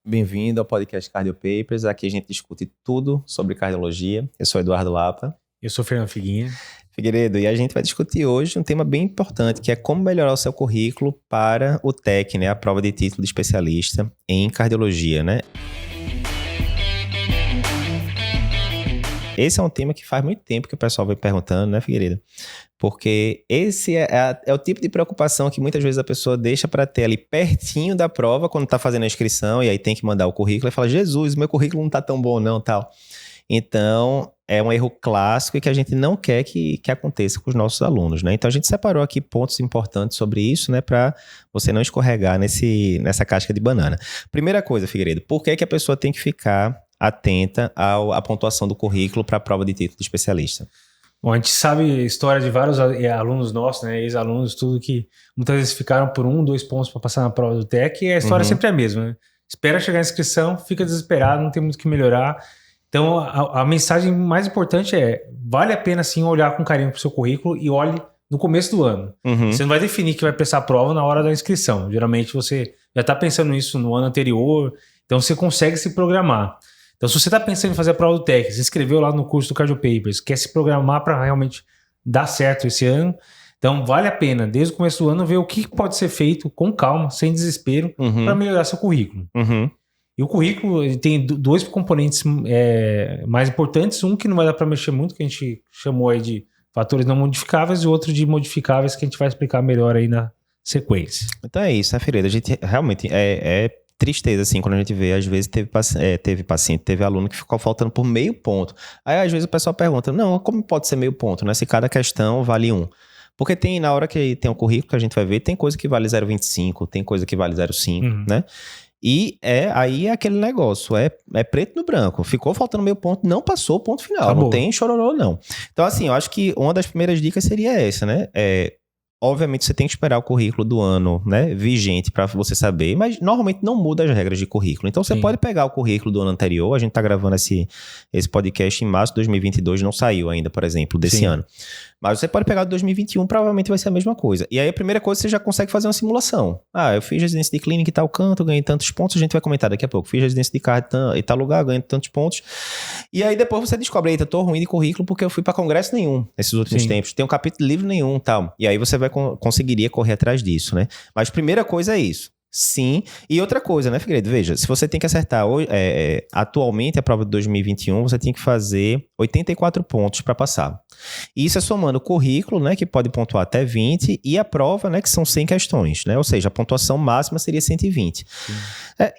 Bem-vindo ao podcast Cardio Papers. Aqui a gente discute tudo sobre cardiologia. Eu sou Eduardo Lapa. Eu sou Fernando Figuinha. Figueiredo, e a gente vai discutir hoje um tema bem importante, que é como melhorar o seu currículo para o TEC, né? A prova de título de especialista em cardiologia, né? Esse é um tema que faz muito tempo que o pessoal vem perguntando, né, Figueiredo? Porque esse é o tipo de preocupação que muitas vezes a pessoa deixa para ter ali pertinho da prova, quando está fazendo a inscrição, e aí tem que mandar o currículo, e fala, Jesus, meu currículo não está tão bom não, tal. Então, é um erro clássico e que a gente não quer que aconteça com os nossos alunos, né? Então, a gente separou aqui pontos importantes sobre isso, né? Para você não escorregar nessa casca de banana. Primeira coisa, Figueiredo, por que a pessoa tem que ficar atenta à pontuação do currículo para a prova de título de especialista? Bom, a gente sabe a história de vários alunos nossos, né, ex-alunos, tudo que muitas vezes ficaram por 1, 2 pontos para passar na prova do TEC e a história sempre é a mesma, né? Espera chegar a inscrição, fica desesperado, não tem muito o que melhorar. Então, a mensagem mais importante é, vale a pena sim olhar com carinho para o seu currículo e olhe no começo do ano. Você não vai definir que vai prestar a prova na hora da inscrição. Geralmente você já está pensando nisso no ano anterior, então você consegue se programar. Então, se você está pensando em fazer a prova do TEC, se inscreveu lá no curso do Cardio Papers, quer se programar para realmente dar certo esse ano, então vale a pena, desde o começo do ano, ver o que pode ser feito com calma, sem desespero, para melhorar seu currículo. E o currículo ele tem dois componentes mais importantes, um que não vai dar para mexer muito, que a gente chamou aí de fatores não modificáveis, e outro de modificáveis, que a gente vai explicar melhor aí na sequência. Então é isso, né, Figueiredo? A gente realmente tristeza, assim, quando a gente vê, às vezes teve aluno que ficou faltando por meio ponto. Aí, às vezes, o pessoal pergunta, não, como pode ser meio ponto, né? Se cada questão vale 1. Porque na hora que tem um currículo que a gente vai ver, tem coisa que vale 0,25, tem coisa que vale 0,5, né? E aí é aquele negócio, é preto no branco. Ficou faltando meio ponto, não passou o ponto final. Acabou. Não tem chororô, não. Então, assim, eu acho que uma das primeiras dicas seria essa, né? Obviamente, você tem que esperar o currículo do ano, né, vigente para você saber, mas normalmente não muda as regras de currículo. Então, você pode pegar o currículo do ano anterior, a gente está gravando esse podcast em março de 2022, não saiu ainda, por exemplo, desse ano. Mas você pode pegar o de 2021, provavelmente vai ser a mesma coisa. E aí, a primeira coisa, você já consegue fazer uma simulação. Eu fiz residência de clínica em tal canto, ganhei tantos pontos, a gente vai comentar daqui a pouco. Fiz residência de cardio em tal lugar, ganhei tantos pontos. E aí, depois você descobre, eita, tô ruim de currículo porque eu fui para congresso nenhum nesses últimos tempos. Tem um capítulo de livro nenhum e tal. E aí, você conseguiria correr atrás disso, né? Mas primeira coisa é isso. Sim. E outra coisa, né, Figueiredo? Veja, se você tem que acertar atualmente a prova de 2021, você tem que fazer 84 pontos para passar. E isso é somando o currículo, né, que pode pontuar até 20, e a prova, né, que são 100 questões, né? Ou seja, a pontuação máxima seria 120.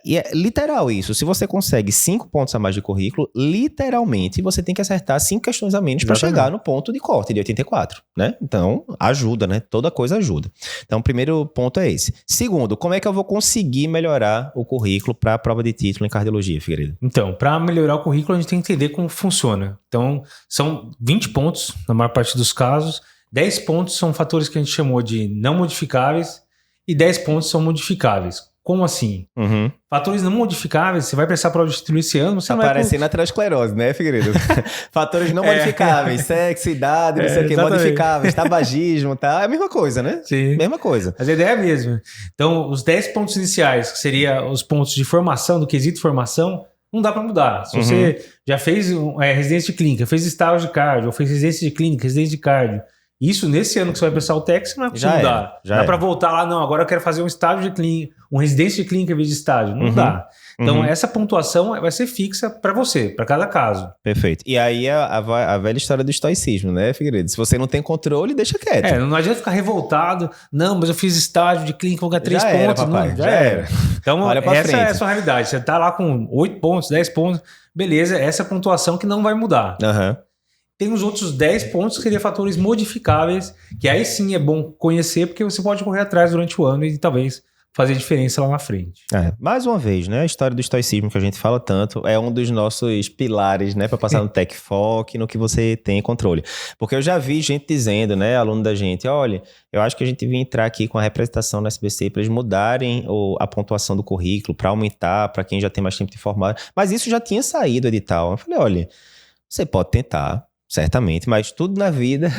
E é literal isso. Se você consegue 5 pontos a mais de currículo, literalmente você tem que acertar 5 questões a menos para chegar no ponto de corte de 84, né? Então, ajuda, né? Toda coisa ajuda. Então, o primeiro ponto é esse. Segundo, como é que eu vou conseguir melhorar o currículo para a prova de título em cardiologia, Figueiredo? Então, para melhorar o currículo, a gente tem que entender como funciona. Então, são 20 pontos, na maior parte dos casos. 10 pontos são fatores que a gente chamou de não modificáveis e 10 pontos são modificáveis. Como assim? Fatores não modificáveis, você vai prestar prova de título esse ano, você aparecendo na aterosclerose, né, Figueiredo? Fatores não modificáveis, sexo, idade, não sei o que, modificáveis, tabagismo, tá? É a mesma coisa, né? Sim. Mesma coisa. Mas a ideia é a mesma. Então, os 10 pontos iniciais, que seriam os pontos de formação, do quesito formação, não dá para mudar. Se você já fez residência de clínica, fez estágio de cardio, ou fez residência de clínica, residência de cardio, isso nesse ano que você vai prestar o TEC, você não vai conseguir mudar. Dá para voltar lá, não, agora eu quero fazer um estágio de clínica, uma residência de clínica em vez de estágio. Não dá. Então, essa pontuação vai ser fixa para você, para cada caso. Perfeito. E aí a velha história do estoicismo, né, Figueiredo? Se você não tem controle, deixa quieto. Não adianta ficar revoltado. Não, mas eu fiz estágio de clínica, vou ganhar 3 pontos. Era, papai. Não, já era. Então, essa é a sua realidade. Você tá lá com 8 pontos, 10 pontos. Beleza, essa é a pontuação que não vai mudar. Tem os outros 10 pontos que seriam fatores modificáveis, que aí sim é bom conhecer, porque você pode correr atrás durante o ano e talvez fazer diferença lá na frente. Mais uma vez, né? A história do estoicismo que a gente fala tanto é um dos nossos pilares, né? Para passar no TEC Foque, no que você tem controle. Porque eu já vi gente dizendo, né? Aluno da gente, olha, eu acho que a gente devia entrar aqui com a representação na SBC para eles mudarem a pontuação do currículo, para aumentar, para quem já tem mais tempo de formar. Mas isso já tinha saído do edital. Eu falei, olha, você pode tentar. certamente, mas tudo na vida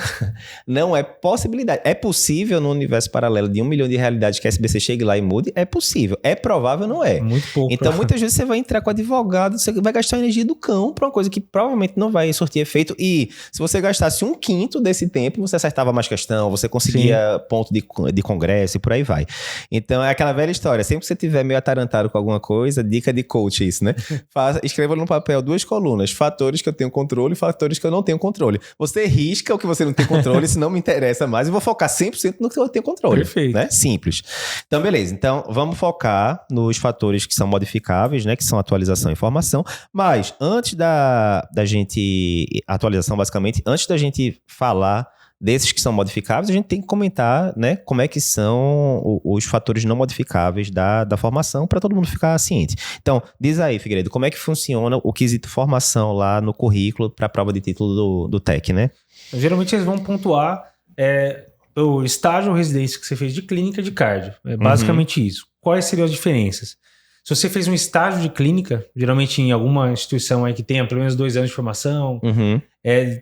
não é possibilidade. É possível no universo paralelo de 1 milhão de realidades que a SBC chegue lá e mude? É possível. É provável, não é? Muito pouco. Então, muitas vezes você vai entrar com advogado, você vai gastar a energia do cão pra uma coisa que provavelmente não vai surtir efeito. E se você gastasse 1/5 desse tempo, você acertava mais questão, você conseguia ponto de congresso e por aí vai. Então, é aquela velha história. Sempre que você tiver meio atarantado com alguma coisa, dica de coach isso, né? Escreva no papel 2 colunas. Fatores que eu tenho controle e fatores que eu não tenho controle. Você risca o que você não tem controle, se não me interessa mais, eu vou focar 100% no que eu tenho controle. Perfeito. Né? Simples. Então, beleza. Então, vamos focar nos fatores que são modificáveis, né? Que são atualização e informação. Mas, antes da gente... Atualização, basicamente, antes da gente falar desses que são modificáveis, a gente tem que comentar, né, como é que são os fatores não modificáveis da formação para todo mundo ficar ciente. Então, diz aí, Figueiredo, como é que funciona o quesito formação lá no currículo para a prova de título do TEC, né? Geralmente eles vão pontuar o estágio ou residência que você fez de clínica e de cardio. É basicamente isso. Quais seriam as diferenças? Se você fez um estágio de clínica, geralmente em alguma instituição aí que tenha pelo menos 2 anos de formação,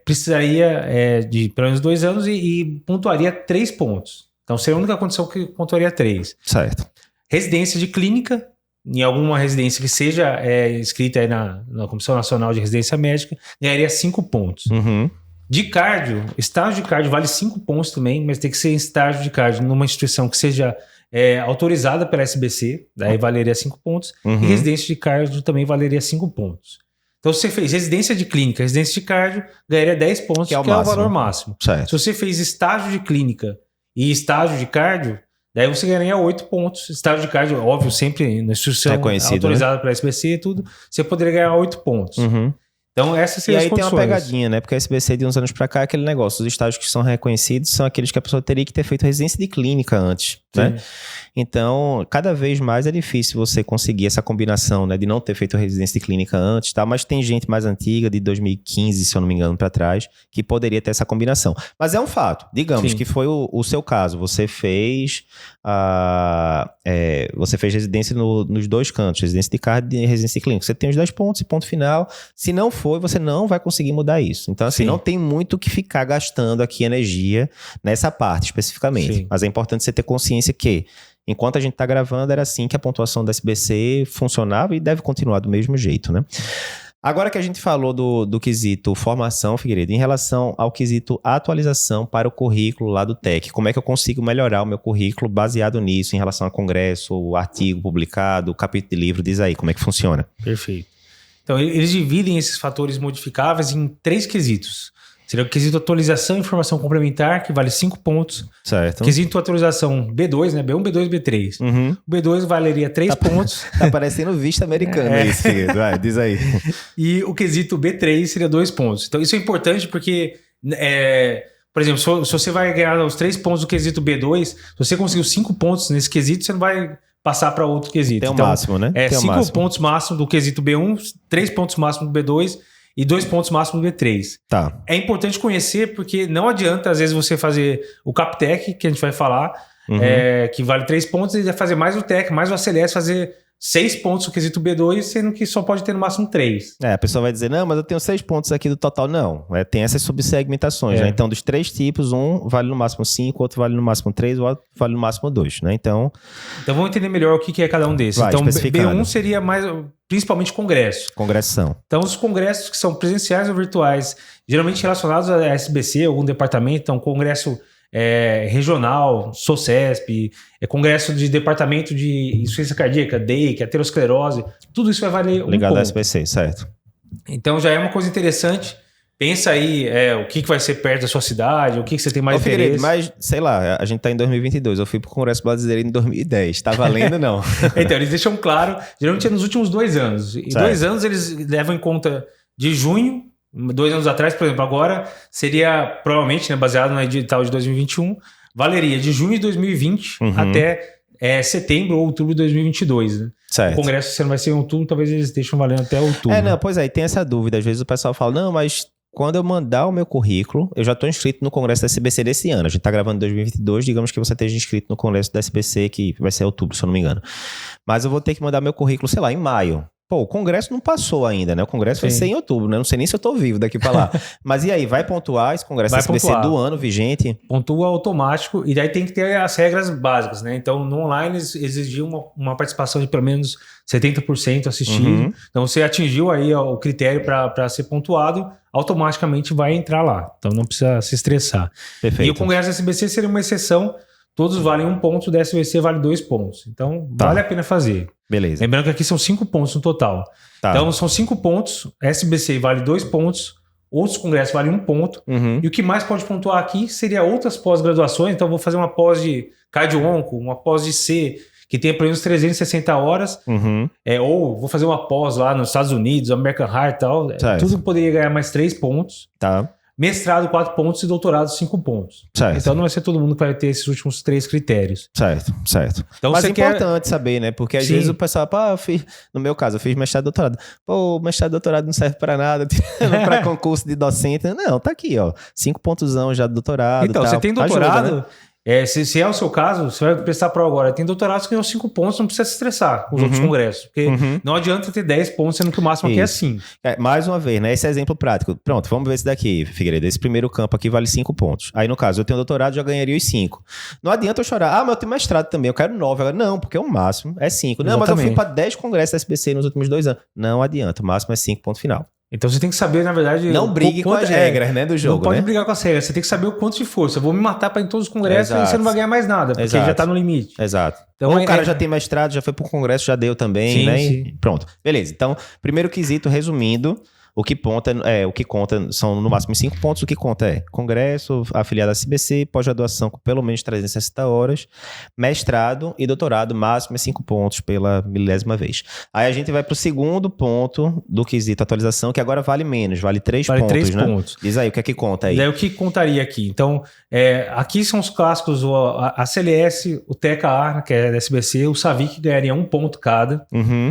precisaria de pelo menos 2 anos e pontuaria 3 pontos. Então, seria a única condição que pontuaria 3. Certo. Residência de clínica, em alguma residência que seja inscrita aí na Comissão Nacional de Residência Médica, ganharia 5 pontos. De cardio, estágio de cardio vale 5 pontos também, mas tem que ser em estágio de cardio numa instituição que seja autorizada pela SBC, daí valeria 5 pontos, e residência de cardio também valeria 5 pontos. Então, se você fez residência de clínica, residência de cardio, ganharia 10 pontos, que é o valor máximo. Certo. Se você fez estágio de clínica e estágio de cardio, daí você ganharia 8 pontos. Estágio de cardio, óbvio, sempre na instituição autorizada pela SBC e tudo, você poderia ganhar 8 pontos. Então, essas seriam as condições. E aí tem uma pegadinha, né? Porque a SBC de uns anos pra cá é aquele negócio. Os estágios que são reconhecidos são aqueles que a pessoa teria que ter feito residência de clínica antes, né? Então, cada vez mais é difícil você conseguir essa combinação, né? De não ter feito residência de clínica antes, tá? Mas tem gente mais antiga, de 2015, se eu não me engano, pra trás, que poderia ter essa combinação. Mas é um fato. Digamos que foi o seu caso. Você fez residência nos 2 cantos, residência de cardio e residência de clínica. Você tem os 10 pontos e ponto final. Se não for, você não vai conseguir mudar isso. Então, assim, não tem muito que ficar gastando aqui energia nessa parte especificamente. Mas é importante você ter consciência que, enquanto a gente está gravando, era assim que a pontuação da SBC funcionava e deve continuar do mesmo jeito, né? Agora que a gente falou do quesito formação, Figueiredo, em relação ao quesito atualização para o currículo lá do TEC, como é que eu consigo melhorar o meu currículo baseado nisso, em relação a congresso, artigo publicado, capítulo de livro, diz aí, como é que funciona? Perfeito. Então, eles dividem esses fatores modificáveis em 3 quesitos. Seria o quesito atualização e informação complementar, que vale 5 pontos. Certo. Quesito atualização B2, né? B1, B2, B3. O B2 valeria 3 pontos. Tá parecendo vista americana isso, Figueiredo. Vai, diz aí. E o quesito B3 seria 2 pontos. Então, isso é importante porque, por exemplo, se você vai ganhar os 3 pontos do quesito B2, se você conseguiu 5 pontos nesse quesito, você não vai passar para outro quesito. Tem o máximo, né? 5 pontos máximo do quesito B1, 3 pontos máximo do B2 e 2 pontos máximo do B3. Tá. É importante conhecer porque não adianta, às vezes, você fazer o CapTech, que a gente vai falar, que vale 3 pontos, e fazer mais o TEC, mais o ACLS, fazer 6 pontos no quesito B2, sendo que só pode ter no máximo 3. A pessoa vai dizer, não, mas eu tenho 6 pontos aqui do total. Não, tem essas subsegmentações, né? Então, dos 3 tipos, um vale no máximo 5, outro vale no máximo 3, o outro vale no máximo 2, né? Então vamos entender melhor o que é cada um desses. Então, B1 seria mais, principalmente congresso. Congressão. Então, os congressos que são presenciais ou virtuais, geralmente relacionados à SBC, algum departamento, então, congresso regional, SOCESP, congresso de departamento de insuficiência cardíaca, DEIC, aterosclerose, tudo isso vai valer ligado à SBC, certo. Então já é uma coisa interessante. Pensa aí o que vai ser perto da sua cidade, o que você tem mais interesse. Mas, sei lá, a gente tá em 2022, eu fui pro Congresso Brasileiro em 2010, tá valendo não? Então, eles deixam claro, geralmente é nos últimos 2 anos. E 2 anos eles levam em conta de junho, 2 anos atrás, por exemplo, agora seria provavelmente, né, baseado no edital de 2021, valeria de junho de 2020 até setembro ou outubro de 2022. Né? Certo. O congresso, se não vai ser em outubro, talvez eles deixem valendo até outubro. Não, pois é, tem essa dúvida. Às vezes o pessoal fala, não, mas quando eu mandar o meu currículo, eu já estou inscrito no congresso da SBC desse ano. A gente está gravando em 2022, digamos que você esteja inscrito no congresso da SBC, que vai ser outubro, se eu não me engano. Mas eu vou ter que mandar meu currículo, sei lá, em maio. Pô, o Congresso não passou ainda, né? O Congresso vai ser em outubro, né? Não sei nem se eu tô vivo daqui pra lá. Mas e aí, vai pontuar esse Congresso da SBC do ano vigente? Pontua automático e daí tem que ter as regras básicas, né? Então, no online exigiu uma participação de pelo menos 70% assistido. Então, você atingiu aí o critério para ser pontuado, automaticamente vai entrar lá. Então, não precisa se estressar. Perfeito. E o Congresso da SBC seria uma exceção. Todos valem 1 ponto, da SBC vale 2 pontos. Então, vale a pena fazer. Beleza. Lembrando que aqui são 5 pontos no total. Tá. Então, são 5 pontos, SBC vale 2 pontos, outros congressos valem 1 ponto. E o que mais pode pontuar aqui seria outras pós-graduações. Então, vou fazer uma pós de cardio-onco, uma pós de C, que tem pelo menos 360 horas. Ou vou fazer uma pós lá nos Estados Unidos, American Heart e tal. Certo. Tudo poderia ganhar mais 3 pontos. Tá. Mestrado 4 pontos e doutorado 5 pontos. Certo. Então não vai ser todo mundo que vai ter esses últimos 3 critérios. Certo. Então, mas você é importante saber, né? Porque às Sim. vezes o pessoal, no meu caso, eu fiz mestrado e doutorado. Pô, mestrado e doutorado não serve pra nada, pra concurso de docente. Não, tá aqui, ó. 5 pontos já do doutorado. Então, tal. você tem doutorado... Ajuda, né? Se é o seu caso, você vai prestar a prova agora. Tem doutorados que ganham 5 pontos, não precisa se estressar com os outros congressos. Porque não adianta ter 10 pontos, sendo que o máximo aqui é 5. Mais uma vez, né? Esse é exemplo prático. Pronto, vamos ver esse daqui, Figueiredo. Esse primeiro campo aqui vale 5 pontos. Aí, no caso, eu tenho doutorado, já ganharia os 5. Não adianta eu chorar. Mas eu tenho mestrado também, eu quero 9. Agora, não, porque o máximo é 5. Não, mas eu fui para 10 congressos da SBC nos últimos 2 anos. Não adianta, o máximo é 5, ponto final. Então você tem que saber, na verdade... Não brigue com as regras, né, do jogo, Não pode né? brigar com as regras. Você tem que saber o quanto de força. Eu vou me matar para ir em todos os congressos e você não vai ganhar mais nada, porque já tá no limite. Exato. Então, Ou o cara já tem mestrado, já foi pro congresso, já deu também, sim, né? Sim. E pronto. Beleza. Então, primeiro quesito, resumindo... O que conta são no máximo 5 pontos. O que conta é congresso, afiliado à SBC, pós-graduação com pelo menos 360 horas, mestrado e doutorado, máximo é 5 pontos pela 1000ª vez. Aí a gente vai pro segundo ponto do quesito atualização, que agora vale menos, vale 3 pontos, 3 né? pontos. Diz aí, o que é que conta aí? Daí o que contaria aqui? Então, aqui são os clássicos, a CLS, o TKA, que é da SBC, o SAVIC ganharia 1 ponto cada.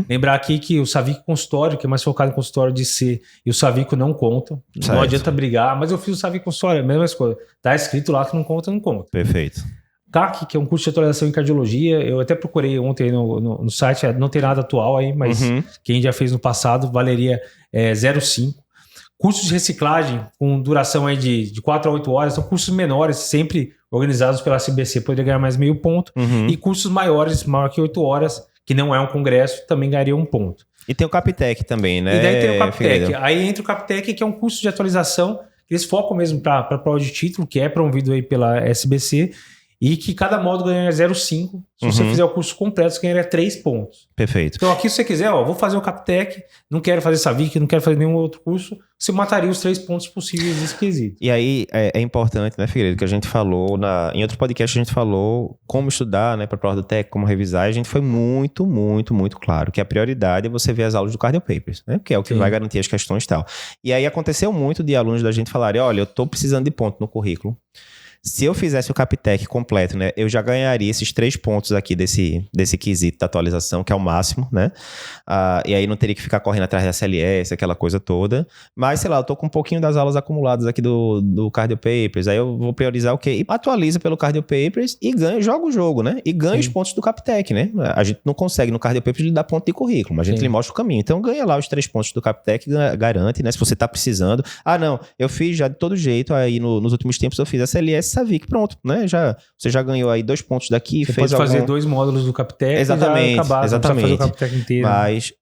Lembrar aqui que o SAVIC consultório, que é mais focado em consultório de C, e o Savico não contam. Certo. Não adianta brigar, mas eu fiz o Savico consultório, a mesma coisa. Tá escrito lá que não conta, não conta. Perfeito. CAC, que é um curso de atualização em cardiologia, eu até procurei ontem no site, não tem nada atual aí, mas quem já fez no passado valeria 0,5. Cursos de reciclagem com duração aí de 4 a 8 horas, são cursos menores, sempre organizados pela CBC, poderia ganhar mais meio ponto. E cursos maiores, maior que 8 horas, que não é um congresso, também ganharia 1 ponto. E tem o Captec também, né? E daí tem o Captec. Aí entra o Captec, que é um curso de atualização, que eles focam mesmo para prova de título, que é promovido aí pela SBC, e que cada módulo ganha 0,5. Se você fizer o curso completo, você ganharia 3 pontos. Perfeito. Então aqui, se você quiser, vou fazer o Captec, não quero fazer Savic, não quero fazer nenhum outro curso, você mataria os 3 pontos possíveis desse quesito. E aí é importante, né, Figueiredo, que a gente falou, em outro podcast a gente falou como estudar, né, para a prova do TEC, como revisar, e a gente foi muito, muito, muito claro que a prioridade é você ver as aulas do Cardio Papers, né, que é o que vai garantir as questões e tal. E aí aconteceu muito de alunos da gente falarem, olha, eu tô precisando de ponto no currículo. Se eu fizesse o Captec completo, né, eu já ganharia esses 3 pontos aqui desse quesito da atualização, que é o máximo, né? E aí não teria que ficar correndo atrás da CLS, aquela coisa toda. Mas, sei lá, eu tô com um pouquinho das aulas acumuladas aqui do Cardio Papers, aí eu vou priorizar o quê? E atualiza pelo Cardio Papers e joga o jogo, né? E ganha os pontos do Captec, né? A gente não consegue no Cardio Papers lhe dar ponto de currículo, mas a gente lhe mostra o caminho. Então ganha lá os 3 pontos do Captec, garante, né? Se você tá precisando. Não, eu fiz já de todo jeito, aí nos últimos tempos eu fiz a CLS Savic, pronto, né? Você já ganhou aí 2 pontos daqui. Você pode fazer 2 módulos do Captec exatamente, e já acabar, exatamente. não precisa fazer o Captec inteiro. Mas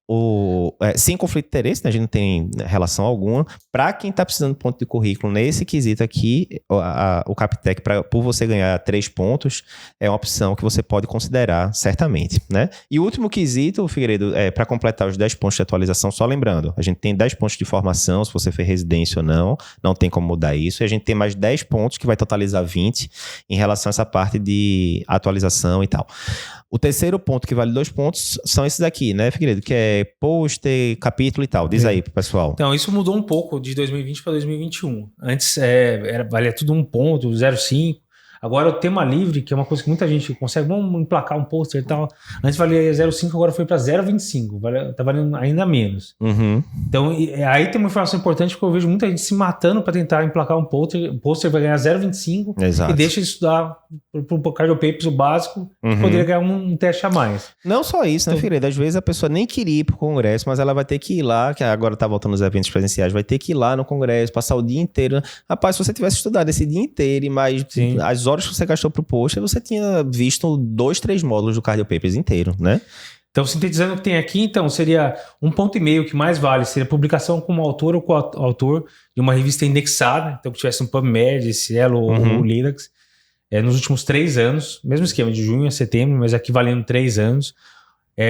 sem conflito de interesse, né? A gente não tem relação alguma. Para quem tá precisando de ponto de currículo nesse quesito aqui, o Captec, por você ganhar 3 pontos, é uma opção que você pode considerar, certamente, né? E o último quesito, Figueiredo, para completar os 10 pontos de atualização, só lembrando, a gente tem 10 pontos de formação, se você fez residência ou não tem como mudar isso, e a gente tem mais 10 pontos que vai totalizar 20 em relação a essa parte de atualização e tal. O terceiro ponto que vale 2 pontos são esses aqui, né, Figueiredo? Que é pôster, capítulo e tal. Diz aí pro pessoal. Então, isso mudou um pouco de 2020 para 2021. Antes valia tudo 1 ponto, 0,5. Agora o tema livre, que é uma coisa que muita gente consegue, vamos emplacar um pôster e tal. Antes valia 0,5, agora foi para 0,25. Tá valendo ainda menos. Uhum. Então, aí tem uma informação importante, porque eu vejo muita gente se matando para tentar emplacar um pôster. O pôster vai ganhar 0,25 e deixa de estudar pro Cardio Papers o básico, poderia ganhar um teste a mais. Não só isso, né, Figueiredo? Às vezes a pessoa nem queria ir pro congresso, mas ela vai ter que ir lá, que agora tá voltando os eventos presenciais, vai ter que ir lá no congresso, passar o dia inteiro. Rapaz, se você tivesse estudado esse dia inteiro e mais as horas que você gastou pro pôster, você tinha visto 2, 3 módulos do Cardio Papers inteiro, né? Então, sintetizando o que tem aqui, então, seria 1,5 ponto que mais vale, seria publicação como autor ou coautor de uma revista indexada, então que tivesse um PubMed, Cielo ou Linux, nos últimos 3 anos, mesmo esquema de junho a setembro, mas aqui valendo 3 anos.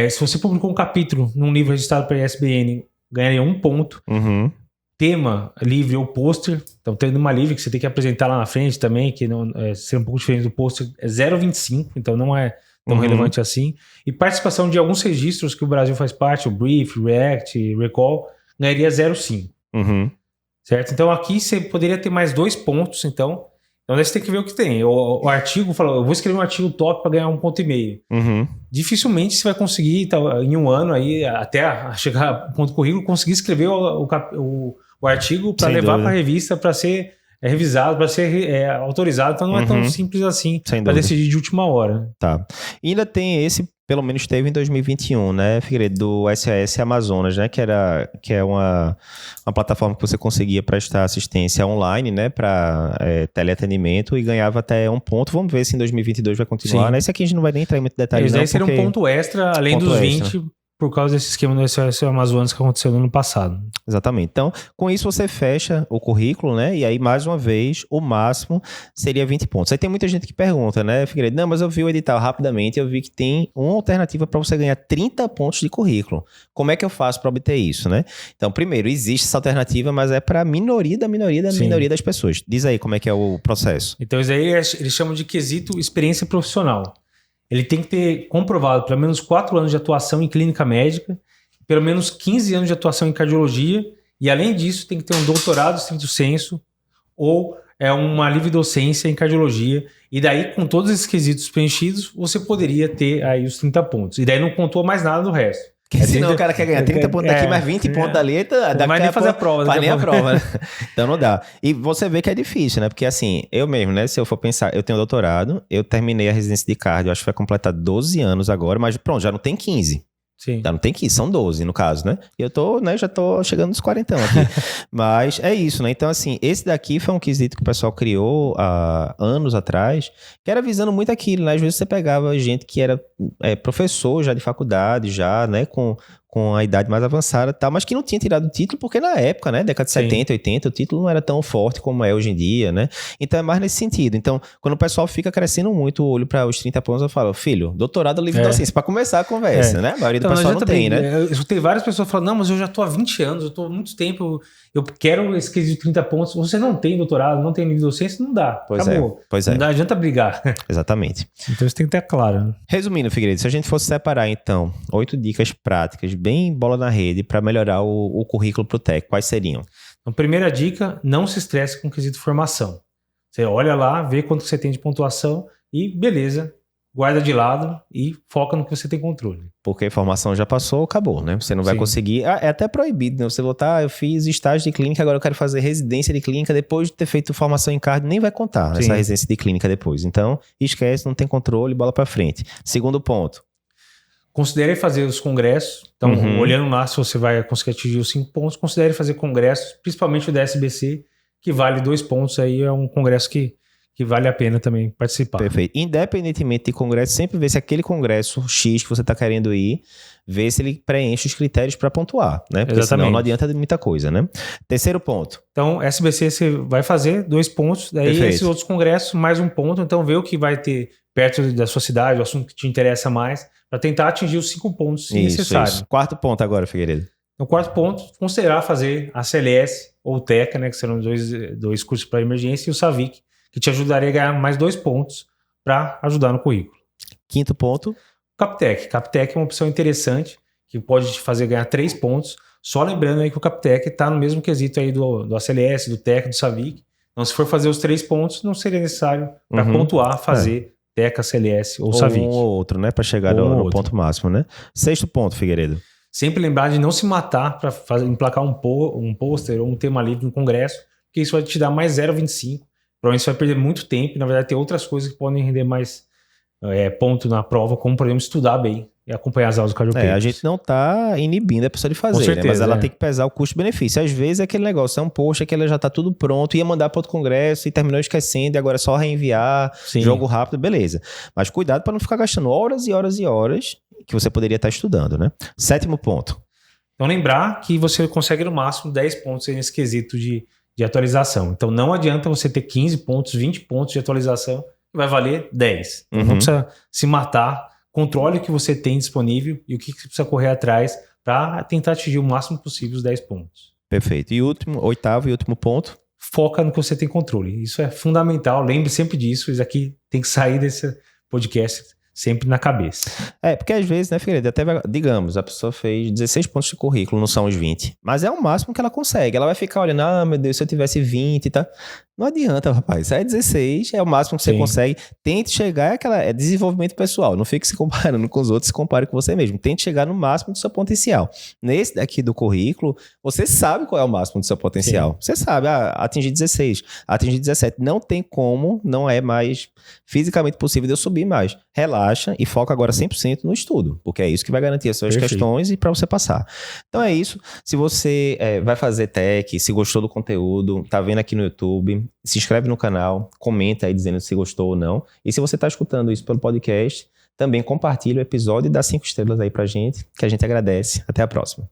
Se você publicou um capítulo num livro registrado pela ISBN, ganharia 1 ponto. Tema livre ou pôster, então tendo uma livre que você tem que apresentar lá na frente também, que não seria um pouco diferente do pôster, é 0,25, então não é tão relevante assim. E participação de alguns registros que o Brasil faz parte, o Brief, React, Recall, ganharia 0,5. Certo? Então aqui você poderia ter mais 2 pontos, então daí você tem que ver o que tem. O artigo falou, eu vou escrever um artigo top para ganhar 1,5 ponto. Dificilmente você vai conseguir, em um ano, aí, até chegar ao ponto do currículo, conseguir escrever o artigo para levar para a revista para ser revisado, para ser autorizado. Então não é tão simples assim para decidir de última hora. Tá. E ainda tem esse, pelo menos teve em 2021, né, Figueiredo, do SAS Amazonas, né, que é uma plataforma que você conseguia prestar assistência online, né, para teleatendimento e ganhava até 1 ponto. Vamos ver se em 2022 vai continuar, né? Esse aqui a gente não vai nem entrar em muito detalhe, não. Esse daí seria um ponto extra, além dos 20, por causa desse esquema do SAS Amazonas que aconteceu no ano passado. Exatamente. Então, com isso você fecha o currículo, né? E aí, mais uma vez, o máximo seria 20 pontos. Aí tem muita gente que pergunta, né, Figueiredo? Não, mas eu vi o edital rapidamente, eu vi que tem uma alternativa para você ganhar 30 pontos de currículo. Como é que eu faço para obter isso, né? Então, primeiro, existe essa alternativa, mas é para a minoria das pessoas. Diz aí como é que é o processo. Então, isso aí eles chamam de quesito experiência profissional. Ele tem que ter comprovado pelo menos 4 anos de atuação em clínica médica, pelo menos 15 anos de atuação em cardiologia, e além disso tem que ter um doutorado stricto sensu ou uma livre docência em cardiologia, e daí com todos esses quesitos preenchidos, você poderia ter aí os 30 pontos. E daí não contou mais nada do resto. Porque senão o cara quer ganhar 30 pontos daqui, mais 20 pontos dali, não vai nem fazer a prova. Vai nem a prova, né? Então não dá. E você vê que é difícil, né? Porque assim, eu mesmo, né? Se eu for pensar, eu tenho doutorado, eu terminei a residência de cardio, acho que vai completar 12 anos agora, mas pronto, já não tem 15. Sim. Já não tem 15, são 12 no caso, né? E eu tô, né, já tô chegando nos 40 aqui. Mas é isso, né? Então assim, esse daqui foi um quesito que o pessoal criou há anos atrás, que era visando muito aquilo, né? Às vezes você pegava gente que era professor já de faculdade, já, né, com a idade mais avançada e tal, mas que não tinha tirado o título, porque na época, né, década de 70, 80, o título não era tão forte como é hoje em dia, né? Então é mais nesse sentido. Então, quando o pessoal fica crescendo muito o olho para os 30 pontos, eu falo, filho, doutorado livre docência, para começar a conversa, né? A maioria do pessoal não tem, né? Eu escutei várias pessoas falando, não, mas eu já tô há 20 anos, eu tô há muito tempo, eu quero esse quesito de 30 pontos. Você não tem doutorado, não tem livre docência, não dá. Acabou. Pois é. Não adianta brigar. Exatamente. Então isso tem que ter claro. Né? Resumindo, Figueiredo, se a gente fosse separar, então, 8 dicas práticas, bem bola na rede, para melhorar o currículo pro TEC, quais seriam? Então, primeira dica, não se estresse com o quesito formação. Você olha lá, vê quanto você tem de pontuação e beleza, guarda de lado e foca no que você tem controle. Porque a formação já passou, acabou, né? Você não vai conseguir... é até proibido, né? Você voltar, eu fiz estágio de clínica, agora eu quero fazer residência de clínica depois de ter feito formação em cardio, nem vai contar essa residência de clínica depois. Então, esquece, não tem controle, bola pra frente. Segundo ponto. Considere fazer os congressos. Então, olhando lá se você vai conseguir atingir os 5 pontos, considere fazer congressos, principalmente o da SBC, que vale 2 pontos. Aí é um congresso que vale a pena também participar. Perfeito. Independentemente de congresso, sempre vê se aquele congresso X que você está querendo ir, vê se ele preenche os critérios para pontuar, né? Porque senão não adianta de muita coisa, né? Terceiro ponto. Então, SBC você vai fazer 2 pontos, daí esses outros congressos mais 1 ponto, então vê o que vai ter perto da sua cidade, o assunto que te interessa mais, para tentar atingir os 5 pontos se necessário. Isso. Quarto ponto agora, Figueiredo. No quarto ponto, considerar fazer a CLS ou TECA, né, que serão dois cursos para emergência, e o SAVIC, que te ajudaria a ganhar mais 2 pontos para ajudar no currículo. Quinto ponto. Captec. Captec é uma opção interessante, que pode te fazer ganhar 3 pontos. Só lembrando aí que o Captec está no mesmo quesito aí do ACLS, do TECA, do SAVIC. Então, se for fazer os 3 pontos, não seria necessário para pontuar fazer TECA, CLS ou SAVIC. Um ou outro, né? Para chegar no ponto máximo, né? 6º ponto, Figueiredo. Sempre lembrar de não se matar para emplacar um pôster ou um tema livre no congresso, porque isso vai te dar mais 0,25. Provavelmente você vai perder muito tempo e, na verdade, tem outras coisas que podem render mais ponto na prova, como, por exemplo, estudar bem e acompanhar as aulas do cardiopeitos. A gente não tá inibindo a pessoa de fazer, com certeza, né? Mas ela tem que pesar o custo-benefício. Às vezes é aquele negócio, é um post que ela já tá tudo pronto, ia mandar para outro congresso e terminou esquecendo, e agora é só reenviar, jogo rápido, beleza. Mas cuidado para não ficar gastando horas e horas e horas que você poderia estar estudando, né? 7º ponto. Então, lembrar que você consegue no máximo 10 pontos nesse quesito de atualização. Então, não adianta você ter 15 pontos, 20 pontos de atualização, que vai valer 10. Então, não precisa se matar. Controle o que você tem disponível e o que você precisa correr atrás para tentar atingir o máximo possível os 10 pontos. Perfeito. E 8º e último ponto? Foca no que você tem controle. Isso é fundamental. Lembre sempre disso. Isso aqui tem que sair desse podcast sempre na cabeça. Porque às vezes, né, Figueiredo, até digamos, a pessoa fez 16 pontos de currículo, não são os 20. Mas é o máximo que ela consegue. Ela vai ficar olhando, meu Deus, se eu tivesse 20 e tá. Não adianta, rapaz. 16 é o máximo que você consegue. Tente chegar, é desenvolvimento pessoal. Não fique se comparando com os outros, se compare com você mesmo. Tente chegar no máximo do seu potencial. Nesse daqui do currículo, você sabe qual é o máximo do seu potencial. Sim. Você sabe, atingir 16, atingir 17. Não tem como, não é mais fisicamente possível de eu subir mais. Relaxa e foca agora 100% no estudo, porque é isso que vai garantir as suas questões e para você passar. Então é isso. Se você vai fazer TEC, se gostou do conteúdo, tá vendo aqui no YouTube, se inscreve no canal, comenta aí dizendo se gostou ou não. E se você está escutando isso pelo podcast, também compartilha o episódio e dá 5 estrelas aí pra gente, que a gente agradece. Até a próxima.